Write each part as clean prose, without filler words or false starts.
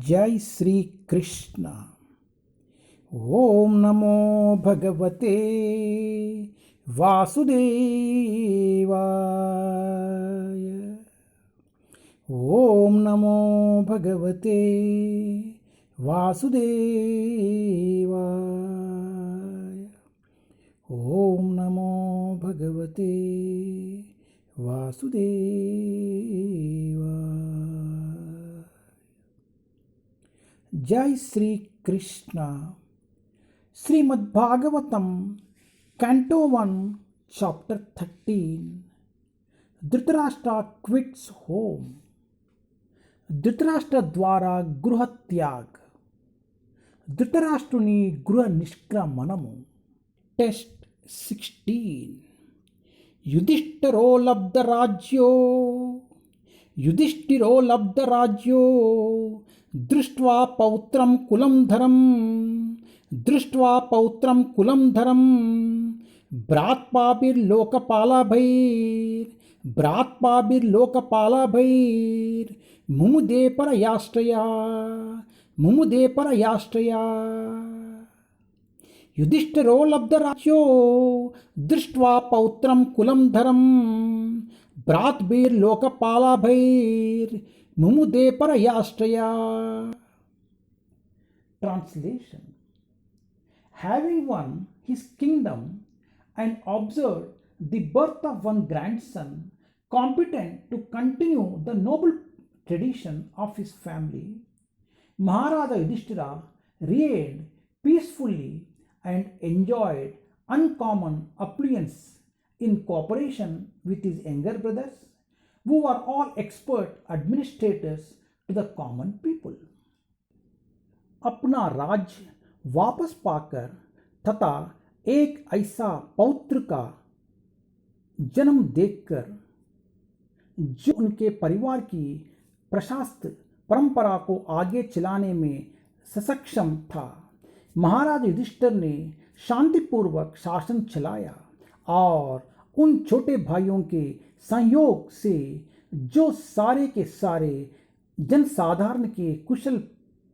जय श्री कृष्ण। ओम नमो भगवते वासुदेवाय। ओम नमो भगवते वासुदेवाय। ओम नमो भगवते वासुदेवाय। जय Shri Krishna. Shrimad Bhagavatam canto 1 chapter 13। Dhritarashtra quits home. Dhritarashtra ద్వారా గృహత్యాగ్. ధృతరాష్ట్రుని గృహ నిష్క్రమణము. టెస్ట్ 16. యుధిష్ఠిరో లబ్ధరాజ్యో దృష్ట్వా పౌత్రం కులం ధరం భ్రాత్పాభిర్లోకపాలభైర్ ముముదే పరయాశ్రయా. యుధిష్ఠిరో లబ్ధరాజ్యో దృష్ట్వా పౌత్రం కులం Dharam భ్రాత్భిర్లోకపాలభైర్ ముముదే పరయాశ్రయా. Translation. Having won his kingdom and observed the birth of one grandson competent to continue the noble tradition of his family, Maharaja Yudhishthira reigned peacefully and enjoyed uncommon affluence in cooperation with his younger brothers, who were all expert administrators to the common people. अपना राज्य वापस पाकर तथा एक ऐसा पौत्र का जन्म देखकर जो उनके परिवार की प्रशस्त परंपरा को आगे चलाने में सक्षम था, महाराज युधिष्ठिर ने शांतिपूर्वक शासन चलाया और उन छोटे भाइयों के संयोग से जो सारे के सारे जनसाधारण के कुशल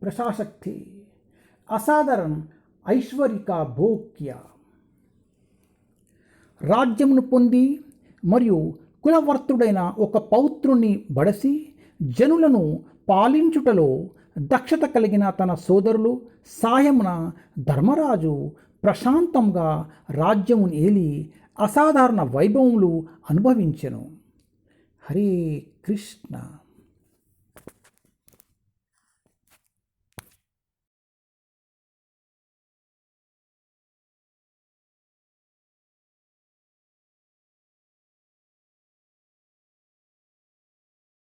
प्रशासक थे, असाधारण ఐశ్వర్య का भोग किया. రాజ్యమును పొంది మరియు కులవర్తుడైన ఒక పౌత్రుని బడసి జనులను పాలించుటలో దక్షత కలిగిన తన సోదరులు సాయమున ధర్మరాజు ప్రశాంతంగా రాజ్యమును ఏలి అసాధారణ వైభవములు అనుభవించెను. హరే కృష్ణ.